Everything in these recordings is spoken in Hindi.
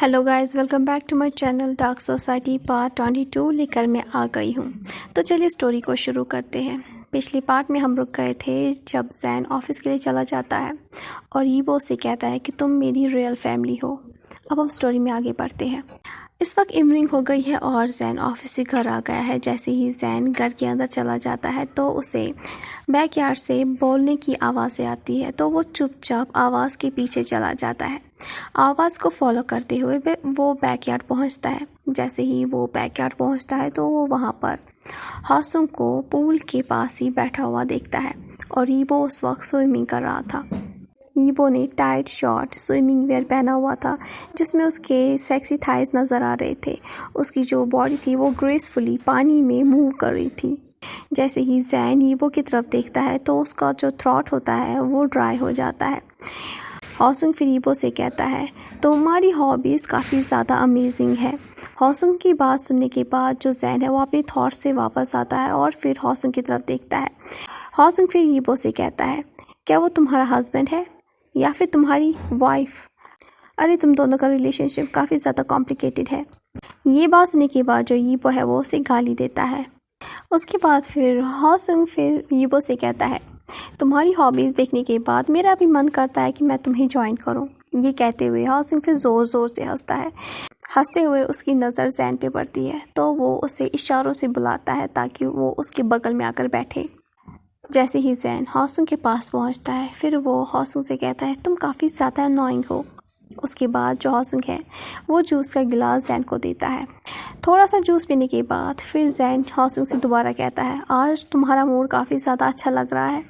Hello guys, welcome back to my channel dark society part 22 लेकर मैं आ गई हूँ। तो चलिए स्टोरी को शुरू करते हैं। पिछले पार्ट में हम रुक गए थे जब जैन ऑफिस के लिए चला जाता है और ईवो से कहता है कि तुम मेरी रियल फैमिली हो। अब हम स्टोरी में आगे बढ़ते हैं। इस वक्त इवनिंग हो गई है और जैन ऑफिस से घर आ गया है। जैसे ही जैन घर के अंदर चला जाता है तो उसे बैकयार्ड से बोलने की आवाज़ें आती है। तो वो चुपचाप आवाज़ के पीछे चला जाता है। आवाज़ को फॉलो करते हुए वो बैकयार्ड पहुंचता है। जैसे ही वो बैकयार्ड पहुंचता है तो वो वहाँ पर हासुंग को पूल के पास ही बैठा हुआ देखता है और ईवो उस वक्त स्विमिंग कर रहा था। ईवो ने टाइट शॉर्ट स्विमिंग वेयर पहना हुआ था जिसमें उसके सेक्सी थाइज नज़र आ रहे थे। उसकी जो बॉडी थी वो ग्रेसफुली पानी में मूव कर रही थी। जैसे ही जैन ईवो की तरफ देखता है तो उसका जो थ्रॉट होता है वो ड्राई हो जाता है। हासुंग फिर ईवो से कहता है तुम्हारी हॉबीज़ काफ़ी ज़्यादा अमेजिंग है। हासुंग की बात सुनने के बाद जो जैन है वो अपने थॉट से वापस आता है और फिर हासुंग की तरफ देखता है। हासुंग फिर ईवो से कहता है क्या वो तुम्हारा हस्बैंड है या फिर तुम्हारी वाइफ? अरे तुम दोनों का रिलेशनशिप काफ़ी ज़्यादा कॉम्प्लिकेटेड है। ये बात सुनने के बाद जो ईवो है वो उसे गाली देता है। उसके बाद फिर हासुंग फिर ईवो से कहता है तुम्हारी हॉबीज़ देखने के बाद मेरा भी मन करता है कि मैं तुम्हें ज्वाइन करूं। ये कहते हुए हासुंग फिर ज़ोर ज़ोर से हंसता है। हंसते हुए उसकी नज़र जैन पे पड़ती है तो वो उसे इशारों से बुलाता है ताकि वो उसके बगल में आकर बैठे। जैसे ही जैन हासुंग के पास पहुंचता है फिर वो हासुंग से कहता है तुम काफ़ी ज़्यादा अननोइंग हो। उसके बाद जो हासुंग है वो जूस का गिलास जैन को देता है। थोड़ा सा जूस पीने के बाद फिर जैन हासुंग से दोबारा कहता है आज तुम्हारा मूड काफ़ी ज़्यादा अच्छा लग रहा है।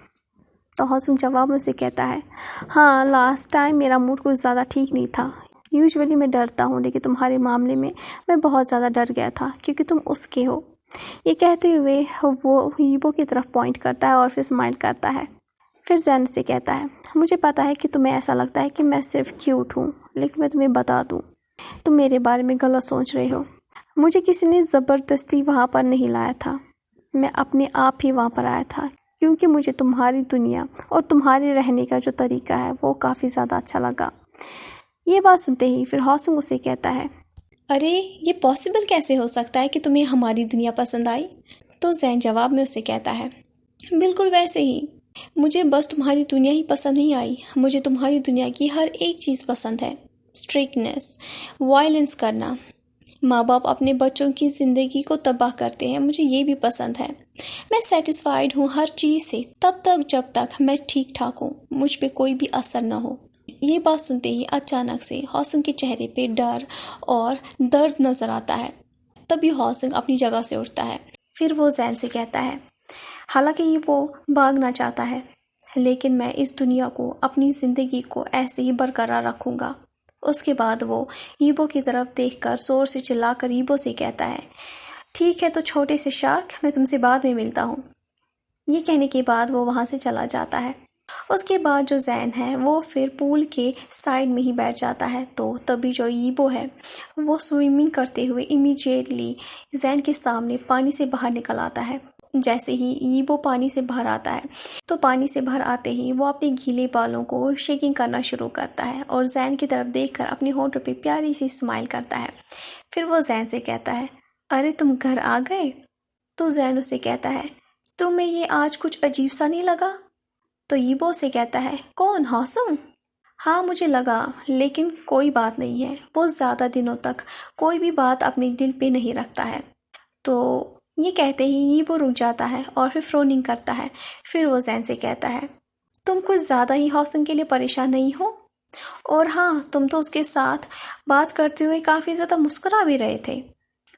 तो हासुंग जवाब में से कहता है हाँ, लास्ट टाइम मेरा मूड कुछ ज़्यादा ठीक नहीं था। यूजुअली मैं डरता हूँ लेकिन तुम्हारे मामले में मैं बहुत ज़्यादा डर गया था क्योंकि तुम उसके हो। ये कहते हुए वो ईवो की तरफ पॉइंट करता है और फिर स्माइल करता है। फिर जैन से कहता है मुझे पता है कि तुम्हें ऐसा लगता है कि मैं सिर्फ क्यूट हूँ, लेकिन मैं तुम्हें बता दूँ तुम मेरे बारे में गलत सोच रहे हो। मुझे किसी ने ज़बरदस्ती वहाँ पर नहीं लाया था, मैं अपने आप ही वहाँ पर आया था क्योंकि मुझे तुम्हारी दुनिया और तुम्हारे रहने का जो तरीका है वो काफ़ी ज़्यादा अच्छा लगा। ये बात सुनते ही फिर हासुंग उसे कहता है अरे ये पॉसिबल कैसे हो सकता है कि तुम्हें हमारी दुनिया पसंद आई? तो जैन जवाब में उसे कहता है बिल्कुल वैसे ही, मुझे बस तुम्हारी दुनिया ही पसंद नहीं आई, मुझे तुम्हारी दुनिया की हर एक चीज़ पसंद है। स्ट्रिक्टनेस, वायलेंस करना, माँ बाप अपने बच्चों की ज़िंदगी को तबाह करते हैं, मुझे ये भी पसंद है। मैं सेटिस्फाइड हूँ हर चीज़ से तब तक जब तक मैं ठीक ठाक हूँ, मुझ पे कोई भी असर न हो। ये बात सुनते ही अचानक से हासुंग के चेहरे पे डर और दर्द नज़र आता है। तभी हासुंग अपनी जगह से उठता है। फिर वो जैन से कहता है हालांकि वो भागना चाहता है लेकिन मैं इस दुनिया को, अपनी ज़िंदगी को ऐसे ही बरकरार रखूँगा। उसके बाद वो ईवो की तरफ देखकर जोर से चिल्लाकर ईवो से कहता है ठीक है तो छोटे से शार्क, मैं तुमसे बाद में मिलता हूँ। ये कहने के बाद वो वहाँ से चला जाता है। उसके बाद जो जैन है वो फिर पूल के साइड में ही बैठ जाता है। तो तभी जो ईवो है वो स्विमिंग करते हुए इमीडिएटली जैन के सामने पानी से बाहर निकल आता है। जैसे ही ईवो पानी से बाहर आता है तो पानी से बाहर आते ही वो अपने गीले बालों को शेकिंग करना शुरू करता है और जैन की तरफ देखकर अपने होठों पे प्यारी सी स्माइल करता है। फिर वो जैन से कहता है अरे तुम घर आ गए? तो जैन उसे कहता है तुम्हें ये आज कुछ अजीब सा नहीं लगा? तो ईवो से कहता है कौन, हासुंग? हाँ मुझे लगा, लेकिन कोई बात नहीं है, वो ज़्यादा दिनों तक कोई भी बात अपने दिल पे नहीं रखता है। तो ये कहते ही ईवो रुक जाता है और फिर फ्रोनिंग करता है। फिर वो जैन से कहता है तुम कुछ ज़्यादा ही हासुंग के लिए परेशान नहीं हो? और हाँ, तुम तो उसके साथ बात करते हुए काफ़ी ज़्यादा मुस्कुरा भी रहे थे।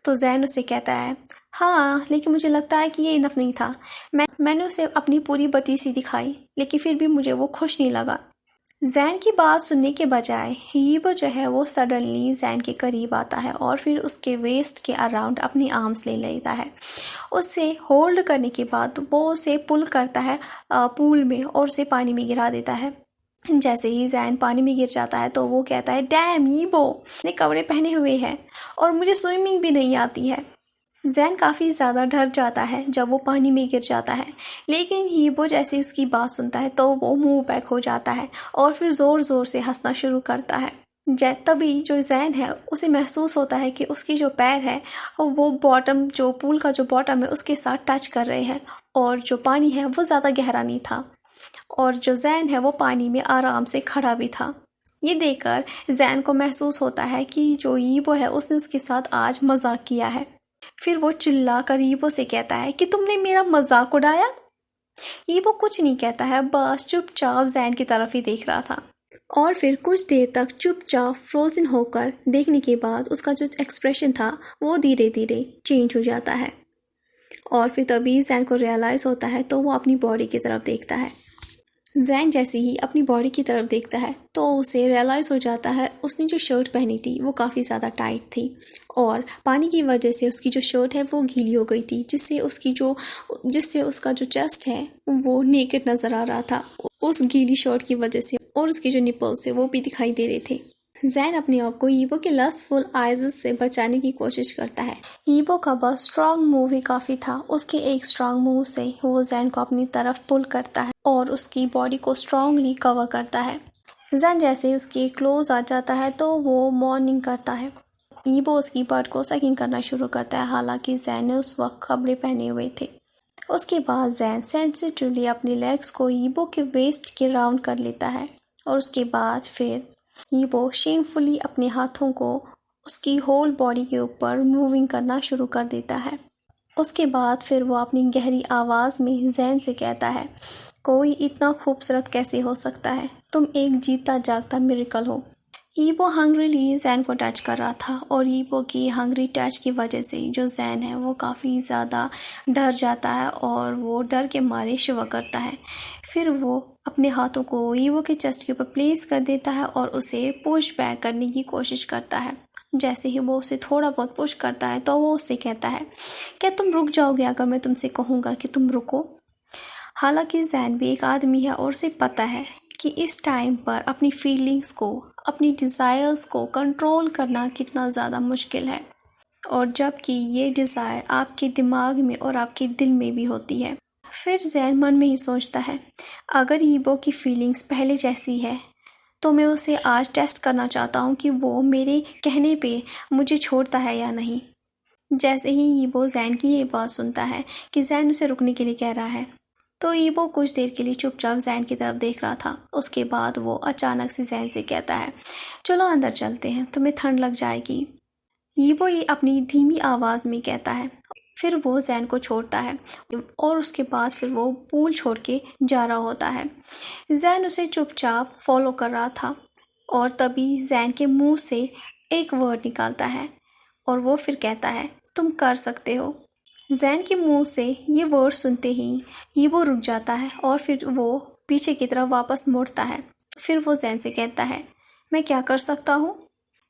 तो जैन उसे कहता है हाँ, लेकिन मुझे लगता है कि ये इनफ नहीं था। मैंने उसे अपनी पूरी बतीसी दिखाई लेकिन फिर भी मुझे वो खुश नहीं लगा। जैन की बात सुनने के बजाय ईवो जो है वो सडनली जैन के करीब आता है और फिर उसके वेस्ट के अराउंड अपनी आर्म्स ले लेता है। उसे होल्ड करने के बाद वो उसे पुल करता है पूल में और उसे पानी में गिरा देता है। जैसे ही जैन पानी में गिर जाता है तो वो कहता है डैम, ईवो ने कपड़े पहने हुए हैं और मुझे स्विमिंग भी नहीं आती है। जैन काफ़ी ज़्यादा डर जाता है जब वो पानी में गिर जाता है, लेकिन ईवो जैसे उसकी बात सुनता है तो वो मूव बैक हो जाता है और फिर ज़ोर ज़ोर से हंसना शुरू करता है। तभी जो जैन है उसे महसूस होता है कि उसकी जो पैर है वो बॉटम, जो पूल का जो बॉटम है उसके साथ टच कर रहे हैं, और जो पानी है वो ज़्यादा गहरा नहीं था, और जो जैन है वो पानी में आराम से खड़ा भी था। ये देखकर जैन को महसूस होता है कि जो ईबो है उसने उसके साथ आज मजाक किया है। फिर वो चिल्ला कर ईबो से कहता है कि तुमने मेरा मजाक उड़ाया। ईबो कुछ नहीं कहता है, बस चुपचाप जैन की तरफ ही देख रहा था। और फिर कुछ देर तक चुपचाप फ्रोजन होकर देखने के बाद उसका जो एक्सप्रेशन था वो धीरे धीरे चेंज हो जाता है। और फिर तभी जैन को रियलाइज़ होता है तो वो अपनी बॉडी की तरफ देखता है। जैन जैसे ही अपनी बॉडी की तरफ देखता है तो उसे रियलाइज़ हो जाता है उसने जो शर्ट पहनी थी वो काफ़ी ज़्यादा टाइट थी, और पानी की वजह से उसकी जो शर्ट है वो गीली हो गई थी, जिससे उसका जो चेस्ट है वो नेकेड नज़र आ रहा था उस गीली शर्ट की वजह से, और उसकी जो निपल्स थे वो भी दिखाई दे रहे थे। जैन अपने आप को ईबो के लस्टफुल आइज़ से बचाने की कोशिश करता है। ईबो का बस स्ट्रॉन्ग मूव ही काफ़ी था, उसके एक स्ट्रॉन्ग मूव से वो जैन को अपनी तरफ पुल करता है और उसकी बॉडी को स्ट्रॉन्गली कवर करता है। जैन जैसे ही उसके क्लोज आ जाता है तो वो मॉर्निंग करता है। ईबो उसकी बर्ड को सकिंग करना शुरू करता है, हालांकि जैन ने उस वक्त कपड़े पहने हुए थे। उसके बाद जैन सेंसिटिवली अपनी लेग्स को ईबो के वेस्ट के राउंड कर लेता है, और उसके बाद फिर ईबो शेमफुली अपने हाथों को उसकी होल बॉडी के ऊपर मूविंग करना शुरू कर देता है। उसके बाद फिर वो अपनी गहरी आवाज़ में जैन से कहता है, कोई इतना खूबसूरत कैसे हो सकता है, तुम एक जीता जागता मिरेकल हो। ईबो हंग्रीली जैन को टच कर रहा था, और ईबो की हंग्री टच की वजह से जो जैन है वो काफ़ी ज़्यादा डर जाता है और वो डर के मारे शिवर करता है। फिर वो अपने हाथों को ईबो के चेस्ट के ऊपर प्लेस कर देता है और उसे पुश बैक करने की कोशिश करता है। जैसे ही वो उसे थोड़ा बहुत पुश करता है तो वो उससे कहता है, क्या तुम रुक जाओगे अगर मैं तुमसे कहूँगा कि तुम रुको। हालांकि जैन भी एक आदमी है और उसे पता है कि इस टाइम पर अपनी फीलिंग्स को, अपनी डिज़ायर्स को कंट्रोल करना कितना ज़्यादा मुश्किल है, और जबकि ये डिज़ायर आपके दिमाग में और आपके दिल में भी होती है। फिर जैन मन में ही सोचता है, अगर ईबो की फीलिंग्स पहले जैसी है तो मैं उसे आज टेस्ट करना चाहता हूँ कि वो मेरे कहने पे मुझे छोड़ता है या नहीं। जैसे ही ईबो जैन की ये बात सुनता है कि जैन उसे रुकने के लिए कह रहा है, तो ईबो कुछ देर के लिए चुपचाप जैन की तरफ देख रहा था। उसके बाद वो अचानक से जैन से कहता है, चलो अंदर चलते हैं, तुम्हें ठंड लग जाएगी। ईबो ये अपनी धीमी आवाज़ में कहता है। फिर वो जैन को छोड़ता है और उसके बाद फिर वो पूल छोड़ के जा रहा होता है। जैन उसे चुपचाप फॉलो कर रहा था, और तभी जैन के मुंह से एक वर्ड निकालता है और वो फिर कहता है, तुम कर सकते हो। जैन के मुंह से ये वर्ड सुनते ही ईबो रुक जाता है और फिर वो पीछे की तरफ वापस मुड़ता है। फिर वो जैन से कहता है, मैं क्या कर सकता हूँ।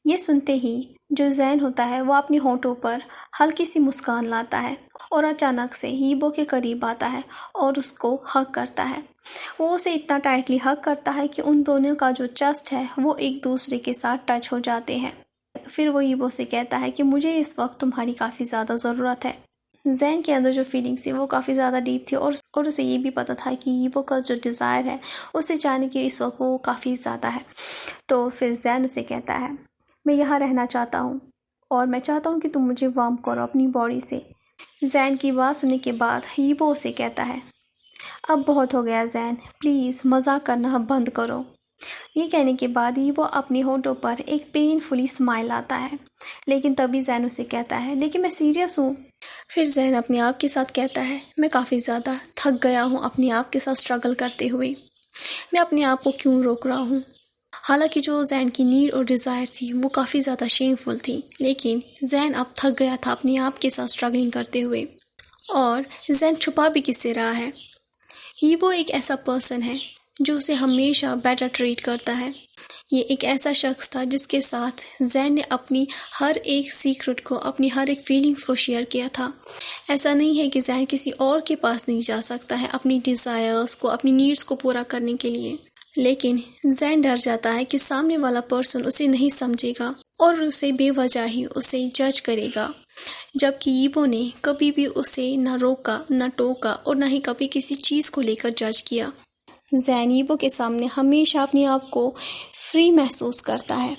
ये सुनते ही जो जैन होता है वो अपनी होठों पर हल्की सी मुस्कान लाता है और अचानक से ईबो के करीब आता है और उसको हग करता है। वो उसे इतना टाइटली हग करता है कि उन दोनों का जो चेस्ट है वो एक दूसरे के साथ टच हो जाते हैं। फिर वो ईबो से कहता है कि मुझे इस वक्त तुम्हारी काफ़ी ज़्यादा ज़रूरत है। जैन के अंदर जो फीलिंग्स थी वो काफ़ी ज़्यादा डीप थी, और उसे ये भी पता था कि ईबो का जो डिज़ायर है उसे चाहने की इस वक्त वो काफ़ी ज़्यादा है। तो फिर जैन उसे कहता है, मैं यहाँ रहना चाहता हूँ और मैं चाहता हूँ कि तुम मुझे वार्म करो अपनी बॉडी से। जैन की बात सुनने के बाद ईबो उसे कहता है, अब बहुत हो गया जैन, प्लीज़ मजाक करना बंद करो। ये कहने के बाद ईबो अपनी होठों पर एक पेनफुली स्माइल आता है, लेकिन तभी जैन उसे कहता है, लेकिन मैं सीरियस हूँ। फिर जैन अपने आप के साथ कहता है, मैं काफ़ी ज़्यादा थक गया हूँ अपने आप के साथ स्ट्रगल करते हुए, मैं अपने आप को क्यों रोक रहा हूँ। हालांकि जो जैन की नीड और डिज़ायर थी वो काफ़ी ज़्यादा शेमफुल थी, लेकिन जैन अब थक गया था अपने आप के साथ स्ट्रगलिंग करते हुए। और जैन छुपा भी किससे रहा है। ईबो एक ऐसा पर्सन है जो उसे हमेशा बेटर ट्रीट करता है। ये एक ऐसा शख्स था जिसके साथ जैन ने अपनी हर एक सीक्रेट को, अपनी हर एक फीलिंग्स को शेयर किया था। ऐसा नहीं है कि जैन किसी और के पास नहीं जा सकता है अपनी डिज़ायर्स को, अपनी नीड्स को पूरा करने के लिए, लेकिन जैन डर जाता है कि सामने वाला पर्सन उसे नहीं समझेगा और उसे बेवजह ही उसे जज करेगा। जबकि ईबो ने कभी भी उसे न रोका, न टोका और न ही कभी किसी चीज़ को लेकर जज किया। जैन ईबो के सामने हमेशा अपने आप को फ्री महसूस करता है।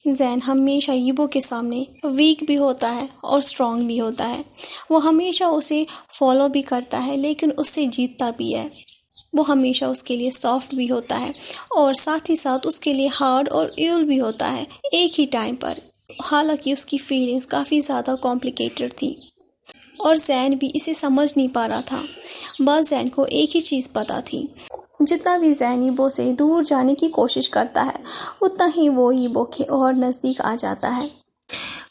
जैन हमेशा यीबो के सामने वीक भी होता है और स्ट्रॉन्ग भी होता है। वो हमेशा उसे फॉलो भी करता है लेकिन उससे जीतता भी है। वो हमेशा उसके लिए सॉफ्ट भी होता है और साथ ही साथ उसके लिए हार्ड और इल भी होता है एक ही टाइम पर। हालांकि उसकी फीलिंग्स काफ़ी ज़्यादा कॉम्प्लिकेटेड थी और जैन भी इसे समझ नहीं पा रहा था। बस जैन को एक ही चीज़ पता थी, जितना भी जैन यीबो से दूर जाने की कोशिश करता है उतना ही वो यीबो के और नज़दीक आ जाता है।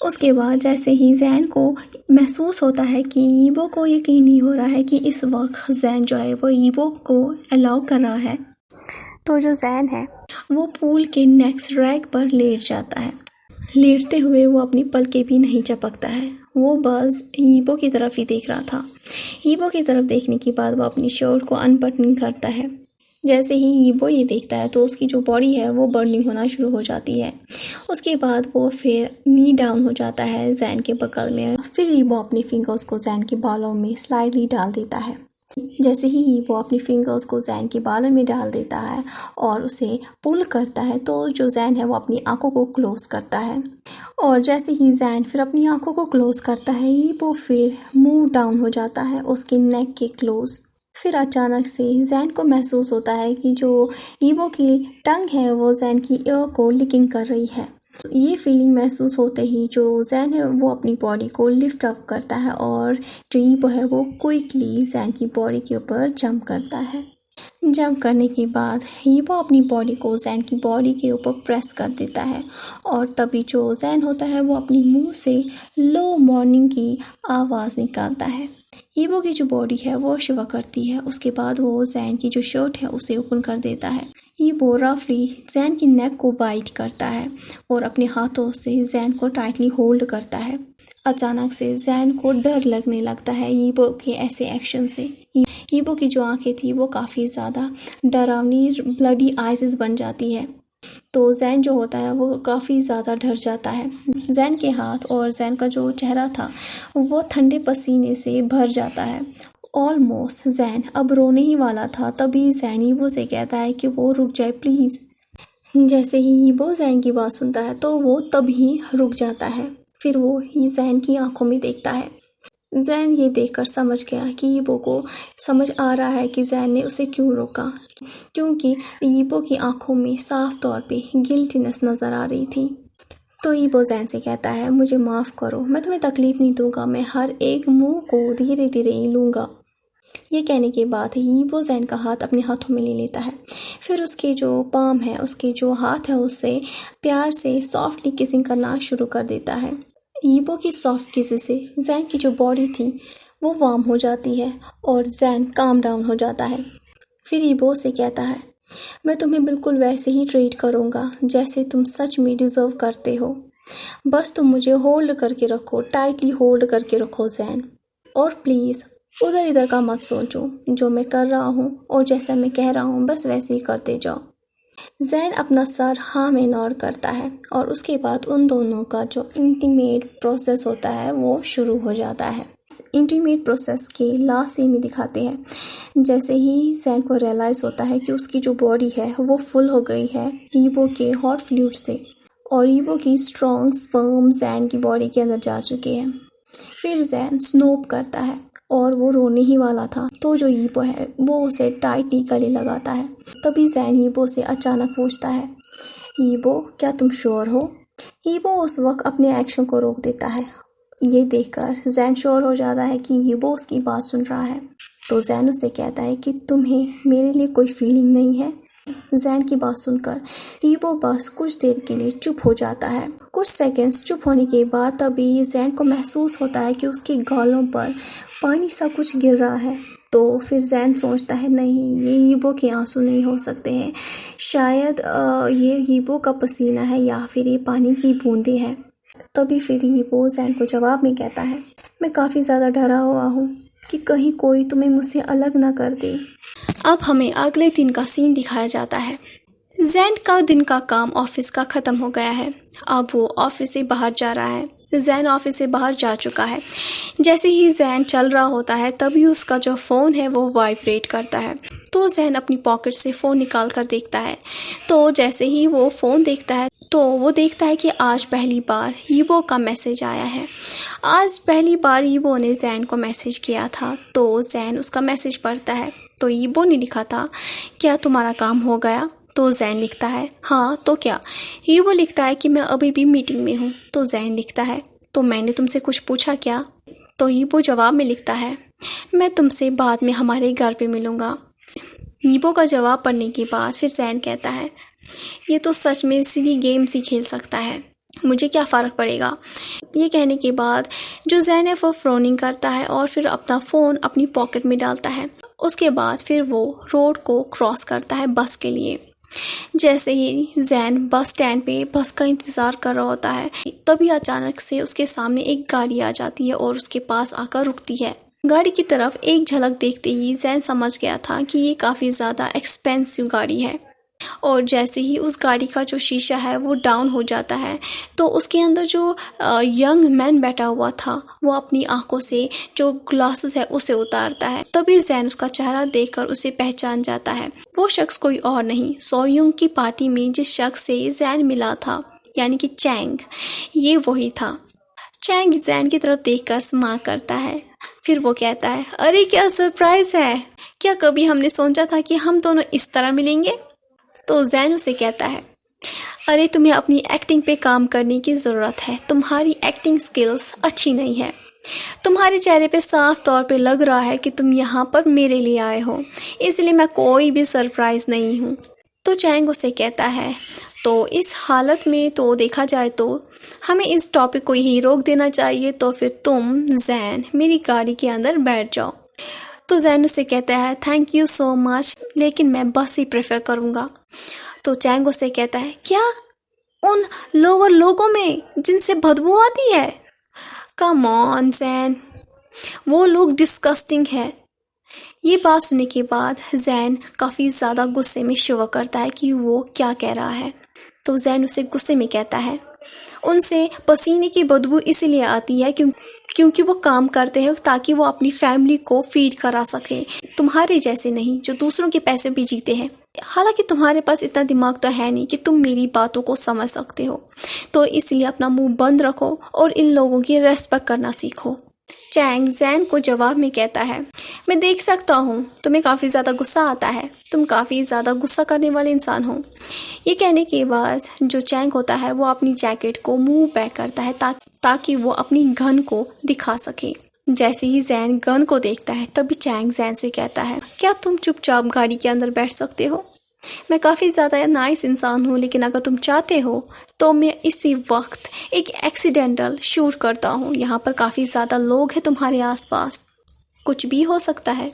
उसके बाद जैसे ही जैन को महसूस होता है कि यीबो को यकीन नहीं हो रहा है कि इस वक्त जैन जो है वो यीबो को अलाउ कर रहा है, तो जो जैन है वो पूल के नेक्स्ट रैक पर लेट जाता है। लेटते हुए वो अपनी पलकें भी नहीं झपकता है, वो बस यीबो की तरफ ही देख रहा था। यीबो की तरफ देखने के बाद वो अपनी शर्ट को अनबटनिंग करता है। जैसे ही यीबो ये देखता है तो उसकी जो बॉडी है वो बर्निंग होना शुरू हो जाती है। उसके बाद वो फिर नी डाउन हो जाता है जैन के बगल में। फिर यीबो अपनी फिंगर्स को जैन के बालों में स्लाइडली डाल देता है। जैसे ही यीबो अपनी फिंगर्स को जैन के बालों में डाल देता है और उसे पुल करता है तो जो जैन है वो अपनी आंखों को क्लोज करता है। और जैसे ही जैन फिर अपनी आंखों को क्लोज करता है यीबो फिर मूव डाउन हो जाता है उसके नेक के क्लोज। फिर अचानक से जैन को महसूस होता है कि जो यीबो की टंग है वो जैन की ईयर को लिकिंग कर रही है। ये फीलिंग महसूस होते ही जो जैन है वो अपनी बॉडी को लिफ्ट अप करता है और जो यीबो है वो क्विकली जैन की बॉडी के ऊपर जंप करता है। जंप करने के बाद यीबो अपनी बॉडी को जैन की बॉडी के ऊपर प्रेस कर देता है और तभी जो जैन होता है वो अपनी मुंह से लो मॉर्निंग की आवाज़ निकालता है। यीबो की जो बॉडी है वो शिवा करती है। उसके बाद वो जैन की जो शर्ट है उसे ओपन कर देता है। यीबो रफली जैन की नेक को बाइट करता है और अपने हाथों से जैन को टाइटली होल्ड करता है। अचानक से जैन को डर लगने लगता है यीबो के ऐसे एक्शन से। यीबो की जो आंखें थी वो काफ़ी ज़्यादा डरावनी ब्लडी आइज़ बन जाती है। तो जैन जो होता है वो काफ़ी ज़्यादा डर जाता है। जैन के हाथ और जैन का जो चेहरा था वो ठंडे पसीने से भर जाता है। ऑलमोस्ट जैन अब रोने ही वाला था, तभी जैन यीबो से कहता है कि वो रुक जाए प्लीज़। जैसे ही यीबो जैन की बात सुनता है तो वो तभी रुक जाता है। फिर वो जैन की आंखों में देखता है। जैन ये देखकर समझ गया कि यीबो को समझ आ रहा है कि जैन ने उसे क्यों रोका, क्योंकि यीबो की आंखों में साफ तौर पे गिल्टीनेस नज़र आ रही थी। तो यीबो जैन से कहता है मुझे माफ़ करो, मैं तुम्हें तकलीफ़ नहीं दूंगा, मैं हर एक मुंह को धीरे धीरे ही लूँगा। ये कहने के बाद यीबो जैन का हाथ अपने हाथों में ले लेता है। फिर उसके जो पाम है, उसके जो हाथ है, उससे प्यार से सॉफ्टली किसिंग करना शुरू कर देता है। यीबो की सॉफ्ट किसेस से जैन की जो बॉडी थी वो वार्म हो जाती है और जैन काम डाउन हो जाता है। फिर यीबो से कहता है मैं तुम्हें बिल्कुल वैसे ही ट्रीट करूँगा जैसे तुम सच में डिज़र्व करते हो। बस तुम मुझे होल्ड करके रखो, टाइटली होल्ड करके रखो जैन। और प्लीज़ उधर इधर का मत सोचो, जो मैं कर रहा हूँ और जैसा मैं कह रहा हूँ बस वैसे ही करते जाओ। जैन अपना सर हाँ में नॉड करता है और उसके बाद उन दोनों का जो इंटीमेट प्रोसेस होता है वो शुरू हो जाता है। इस इंटीमेट प्रोसेस के लास्ट सीन में दिखाते हैं जैसे ही जैन को रियलाइज़ होता है कि उसकी जो बॉडी है वो फुल हो गई है यीबो के हॉट फ्लूइड से और यीबो की स्ट्रॉन्ग स्पर्म जैन की बॉडी के अंदर जा चुके हैं। फिर जैन स्नोप करता है और वो रोने ही वाला था, तो जो यीबो है वो उसे टाइटली गले लगाता है। तभी जैन यीबो से अचानक पूछता है यीबो क्या तुम श्योर हो? यीबो उस वक्त अपने एक्शन को रोक देता है। ये देखकर जैन श्योर हो जाता है कि यीबो उसकी बात सुन रहा है। तो जैन उसे कहता है कि तुम्हें मेरे लिए कोई फीलिंग नहीं है? जैन की बात सुनकर यीबो बस कुछ देर के लिए चुप हो जाता है। कुछ सेकंड्स चुप होने के बाद तभी जैन को महसूस होता है कि उसके गालों पर पानी सा कुछ गिर रहा है। तो फिर जैन सोचता है नहीं, ये यीबो के आंसू नहीं हो सकते हैं, शायद ये यीबो का पसीना है या फिर ये पानी की बूंदें हैं। तभी फिर यीबो जैन को जवाब में कहता है मैं काफ़ी ज़्यादा डरा हुआ हूँ कि कहीं कोई तुम्हें मुझसे अलग ना कर दे। अब हमें अगले दिन का सीन दिखाया जाता है। जैन का दिन का काम ऑफिस का ख़त्म हो गया है। अब वो ऑफिस से बाहर जा रहा है। जैन ऑफिस से बाहर जा चुका है। जैसे ही जैन चल रहा होता है तभी उसका जो फ़ोन है वो वाइब्रेट करता है। तो जैन अपनी पॉकेट से फ़ोन निकाल कर देखता है। तो जैसे ही वो फ़ोन देखता है तो वो देखता है कि आज पहली बार यीबो का मैसेज आया है। आज पहली बार यीबो ने जैन को मैसेज किया था। तो जैन उसका मैसेज पढ़ता है। तो यीबो ने लिखा था, क्या तुम्हारा काम हो गया? तो जैन लिखता है, हाँ तो क्या? यीबो लिखता है कि मैं अभी भी मीटिंग में हूँ। तो जैन लिखता है, तो मैंने तुमसे कुछ पूछा क्या? तो यीबो जवाब में लिखता है, मैं तुमसे बाद में हमारे घर पे मिलूँगा। यीबो का जवाब पढ़ने के बाद फिर जैन कहता है, ये तो सच में सीधी गेम्स ही खेल सकता है, मुझे क्या फ़र्क पड़ेगा। ये कहने के बाद जो जैन है वो फ्रोनिंग करता है और फिर अपना फ़ोन अपनी पॉकेट में डालता है। उसके बाद फिर वो रोड को क्रॉस करता है बस के लिए। जैसे ही जैन बस स्टैंड पे बस का इंतज़ार कर रहा होता है, तभी अचानक से उसके सामने एक गाड़ी आ जाती है और उसके पास आकर रुकती है। गाड़ी की तरफ एक झलक देखते ही जैन समझ गया था कि ये काफ़ी ज़्यादा एक्सपेंसिव गाड़ी है। और जैसे ही उस गाड़ी का जो शीशा है वो डाउन हो जाता है, तो उसके अंदर जो यंग मैन बैठा हुआ था वो अपनी आंखों से जो ग्लासेस है उसे उतारता है। तभी जैन उसका चेहरा देखकर उसे पहचान जाता है। वो शख्स कोई और नहीं, सोयुंग की पार्टी में जिस शख्स से जैन मिला था, यानी कि चैंग, ये वही था। चैंग जैन की तरफ देखकर स्माइल करता है। फिर वो कहता है, अरे क्या सरप्राइज है, क्या कभी हमने सोचा था कि हम दोनों इस तरह मिलेंगे? तो जैन उसे कहता है, अरे तुम्हें अपनी एक्टिंग पे काम करने की ज़रूरत है, तुम्हारी एक्टिंग स्किल्स अच्छी नहीं है। तुम्हारे चेहरे पे साफ तौर पे लग रहा है कि तुम यहाँ पर मेरे लिए आए हो, इसलिए मैं कोई भी सरप्राइज नहीं हूँ। तो चैंग उसे कहता है, तो इस हालत में तो देखा जाए तो हमें इस टॉपिक को यही रोक देना चाहिए, तो फिर तुम जैन मेरी गाड़ी के अंदर बैठ जाओ। तो जैन उसे कहता है, थैंक यू सो मच, लेकिन मैं बस ही प्रेफर करूँगा। तो चैंग उसे कहता है, क्या उन लोअर लोगों में जिनसे बदबू आती है? कम ऑन जैन, वो लोग डिस्गस्टिंग है। ये बात सुनने के बाद जैन काफ़ी ज़्यादा गुस्से में शिवर करता है कि वो क्या कह रहा है। तो जैन उसे गुस्से में कहता है, उनसे पसीने की बदबू इसलिए आती है क्योंकि वो काम करते हैं ताकि वो अपनी फैमिली को फीड करा सके, तुम्हारे जैसे नहीं जो दूसरों के पैसे भी जीते हैं। हालांकि तुम्हारे पास इतना दिमाग तो है नहीं कि तुम मेरी बातों को समझ सकते हो, तो इसलिए अपना मुंह बंद रखो और इन लोगों की रेस्पेक्ट करना सीखो। चैंग जैन को जवाब में कहता है, मैं देख सकता हूँ तुम्हें काफ़ी ज़्यादा गुस्सा आता है, तुम काफ़ी ज़्यादा गुस्सा करने वाले इंसान हो। ये कहने के बाद जो चैंग होता है वो अपनी जैकेट को मुंह बैक करता है ताकि वो अपनी गन को दिखा सके। जैसे ही जैन गन को देखता है तभी चैंग जैन से कहता है, क्या तुम चुपचाप गाड़ी के अंदर बैठ सकते हो? मैं काफ़ी ज़्यादा नाइस इंसान हूँ, लेकिन अगर तुम चाहते हो तो मैं इसी वक्त एक एक्सीडेंटल शूट करता हूँ। यहाँ पर काफ़ी ज़्यादा लोग हैं तुम्हारे आसपास, कुछ भी हो सकता है।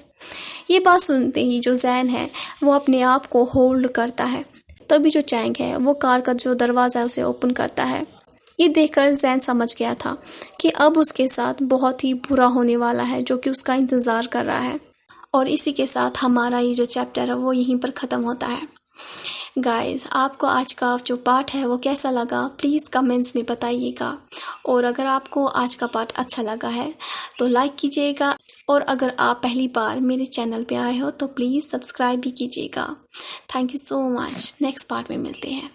ये बात सुनते ही जो जैन है वो अपने आप को होल्ड करता है। तभी जो चैंग है वो कार का जो दरवाज़ा है उसे ओपन करता है। ये देखकर जैन समझ गया था कि अब उसके साथ बहुत ही बुरा होने वाला है, जो कि उसका इंतज़ार कर रहा है। और इसी के साथ हमारा ये जो चैप्टर है वो यहीं पर ख़त्म होता है। गाइस, आपको आज का जो पार्ट है वो कैसा लगा प्लीज़ कमेंट्स में बताइएगा। और अगर आपको आज का पार्ट अच्छा लगा है तो लाइक कीजिएगा, और अगर आप पहली बार मेरे चैनल पे आए हो तो प्लीज़ सब्सक्राइब भी कीजिएगा। Thank you so much. Next part में मिलते हैं।